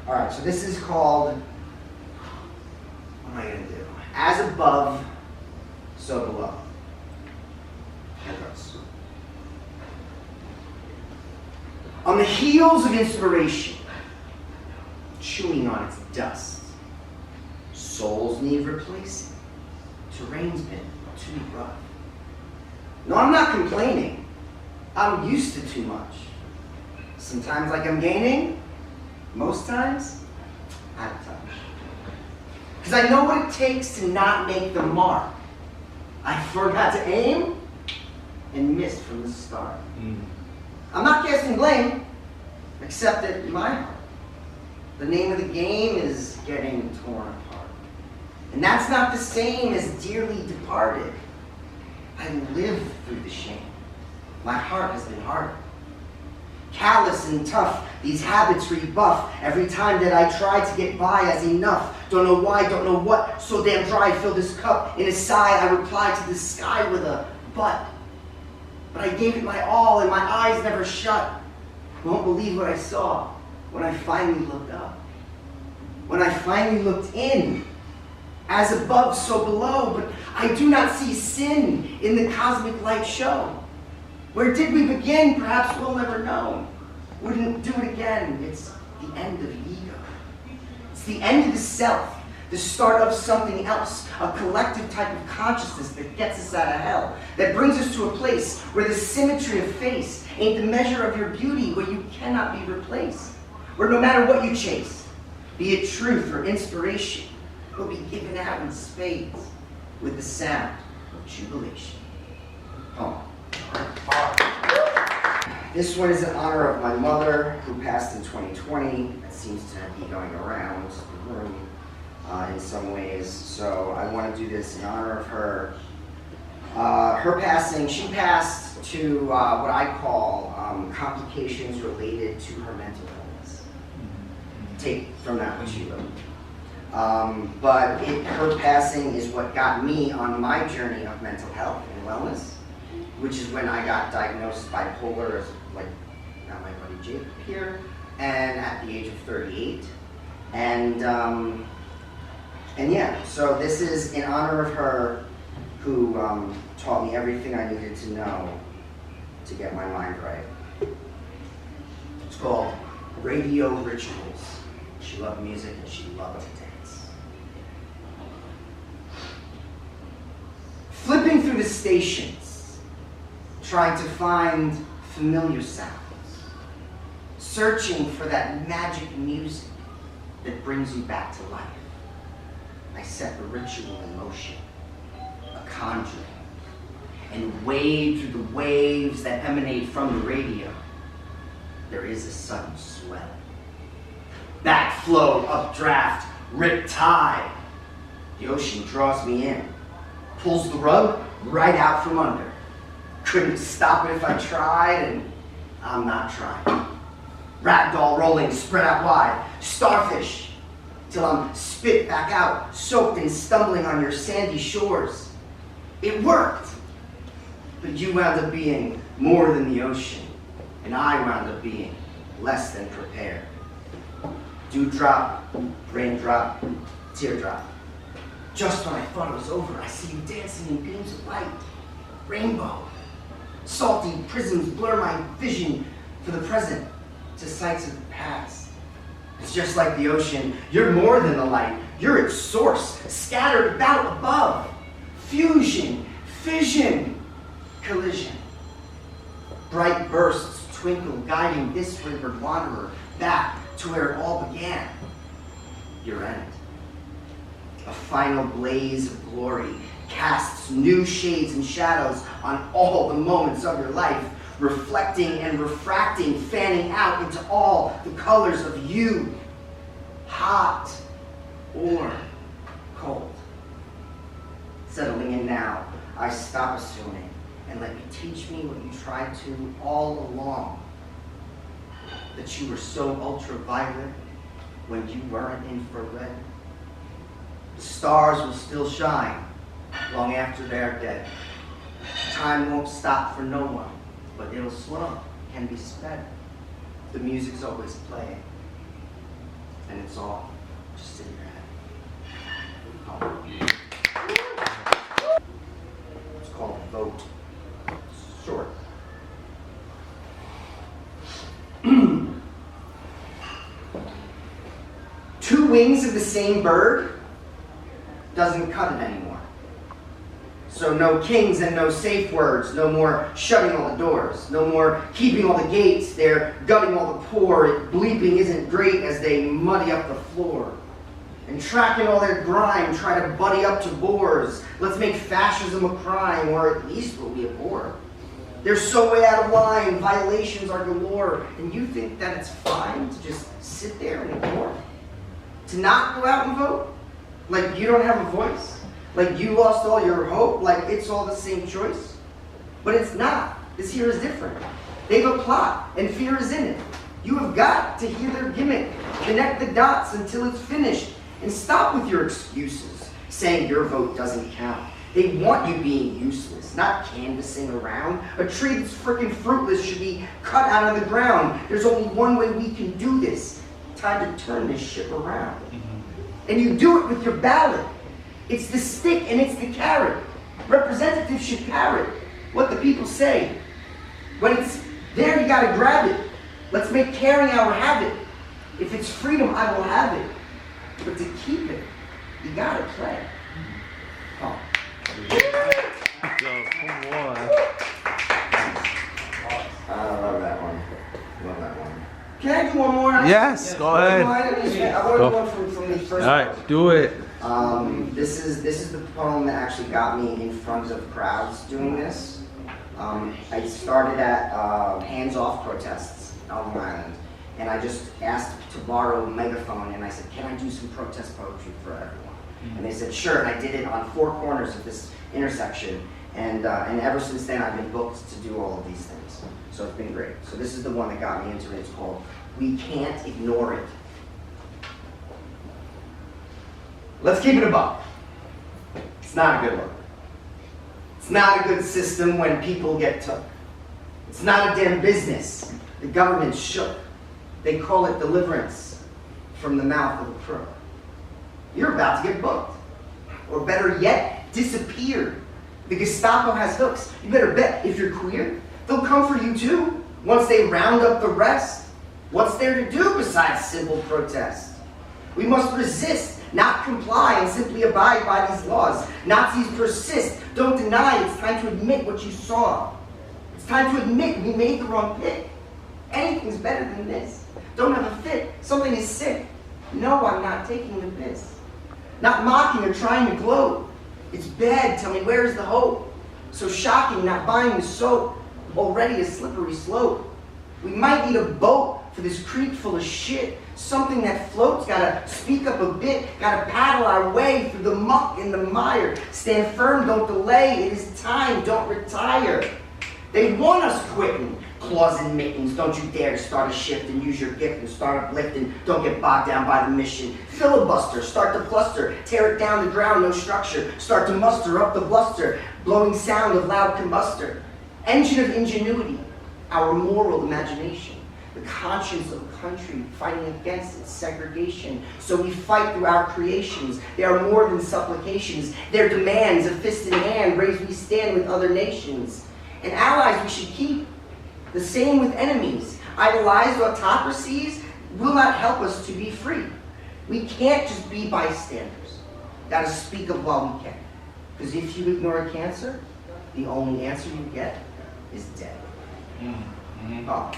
All right, so this is called, what am I going to do? As above, so below. Here goes. On the heels of inspiration, chewing on its dust, souls need replacing. Terrain's been too rough. No, I'm not complaining. I'm used to too much. Sometimes like I'm gaining, most times, out of touch. Because I know what it takes to not make the mark. I forgot to aim and missed from the start. I'm not casting blame, except that in my heart, the name of the game is getting torn apart. And that's not the same as dearly departed. I lived through the shame. My heart has been hardened. Callous and tough, these habits rebuff every time that I try to get by as enough. Don't know why, don't know what, so damn dry, fill this cup. In a sigh, I reply to the sky with a but. But I gave it my all and my eyes never shut. Won't believe what I saw when I finally looked up. When I finally looked in, as above, so below, but I do not see sin in the cosmic light show. Where did we begin? Perhaps we'll never know. Wouldn't do it again. It's the end of ego. It's the end of the self, the start of something else, a collective type of consciousness that gets us out of hell, that brings us to a place where the symmetry of face ain't the measure of your beauty, where you cannot be replaced, where no matter what you chase, be it truth or inspiration, will be given out in spades with the sound of jubilation. Poem. This one is in honor of my mother, who passed in 2020. It seems to be going around the room in some ways. So I want to do this in honor of her. Her passing, she passed to what I call complications related to her mental illness. Take from that what she wrote. But her passing is what got me on my journey of mental health and wellness, which is when I got diagnosed bipolar, as like now my buddy Jake here, and at the age of 38. And yeah, so this is in honor of her, who taught me everything I needed to know to get my mind right. It's called Radio Rituals. She loved music and she loved to dance. Flipping through the stations, trying to find familiar sounds, searching for that magic music that brings you back to life. I set a ritual in motion, a conjuring, and wade through the waves that emanate from the radio. There is a sudden swell. Backflow, updraft, rip tide. The ocean draws me in, pulls the rug right out from under. Couldn't stop it if I tried, and I'm not trying. Ragdoll rolling, spread out wide, starfish, till I'm spit back out, soaked and stumbling on your sandy shores. It worked, but you wound up being more than the ocean, and I wound up being less than prepared. Dewdrop, raindrop, teardrop. Just when I thought it was over, I see you dancing in beams of light. Rainbow. Salty prisms blur my vision for the present to sights of the past. It's just like the ocean. You're more than the light. You're its source, scattered about above. Fusion, fission, collision. Bright bursts twinkle, guiding this wayward wanderer back to where it all began. Your end. A final blaze of glory casts new shades and shadows on all the moments of your life, reflecting and refracting, fanning out into all the colors of you. Hot or cold. Settling in now, I stop assuming and let you teach me what you tried to all along. That you were so ultraviolet when you weren't infrared. The stars will still shine long after they're dead. Time won't stop for no one, but it'll slow, can be sped. The music's always playing, and That's all. Just in your head. It's called vote. It's short. Two wings of the same bird doesn't cut it anymore. So no kings and no safe words, no more shutting all the doors, no more keeping all the gates, they're gutting all the poor, bleeping isn't great as they muddy up the floor. And tracking all their grime, try to buddy up to bores. Let's make fascism a crime, or at least we'll be a bore. They're so way out of line, violations are galore, and you think that it's fine to just sit there and ignore? To not go out and vote? Like you don't have a voice? Like you lost all your hope? Like it's all the same choice? But it's not. This here is different. They've a plot, and fear is in it. You have got to hear their gimmick, connect the dots until it's finished, and stop with your excuses, saying your vote doesn't count. They want you being useless, not canvassing around. A tree that's freaking fruitless should be cut out of the ground. There's only one way we can do this. Time to turn this ship around. And you do it with your ballot. It's the stick and it's the carrot. Representatives should parrot what the people say. When it's there, you gotta grab it. Let's make caring our habit. If it's freedom, I will have it. But to keep it, you gotta play. Oh. Come on. I love that one. Love that one. Can I do one more? Yes, go ahead. I want one from the first. All right, do it. This is the poem that actually got me in front of crowds doing this. I started at hands-off protests on Long Island, and I just asked to borrow a megaphone, and I said, "Can I do some protest poetry for everyone?" And they said, "Sure." And I did it on 4 corners of this intersection, and ever since then I've been booked to do all of these things. So it's been great. So this is the one that got me into it. It's called "We Can't Ignore It." Let's keep it a buck. It's not a good look. It's not a good system when people get took. It's not a damn business. The government's shook. They call it deliverance from the mouth of a crook. You're about to get booked. Or better yet, disappear. The Gestapo has hooks. You better bet if you're queer, they'll come for you too, once they round up the rest. What's there to do besides simple protest? We must resist, not comply, and simply abide by these laws. Nazis persist. Don't deny. It's time to admit what you saw. It's time to admit we made the wrong pick. Anything's better than this. Don't have a fit. Something is sick. No, I'm not taking the piss. Not mocking or trying to gloat. It's bad. Tell me, where is the hope? So shocking, not buying the soap. Already a slippery slope. We might need a boat for this creek full of shit. Something that floats. Gotta speak up a bit. Gotta paddle our way through the muck and the mire. Stand firm, don't delay. It is time, don't retire. They want us quitting. Claws and mittens, don't you dare to start a shift and use your gift and start uplifting. Don't get bogged down by the mission. Filibuster, start to cluster, tear it down the ground, no structure. Start to muster up the bluster, blowing sound of loud combustor. Engine of ingenuity, our moral imagination. The conscience of a country fighting against its segregation. So we fight through our creations. They are more than supplications. Their demands, a fist in hand, raise we stand with other nations. And allies we should keep. The same with enemies. Idolized autocracies will not help us to be free. We can't just be bystanders. Gotta speak up while we can. Because if you ignore cancer, the only answer you get is dead. Oh.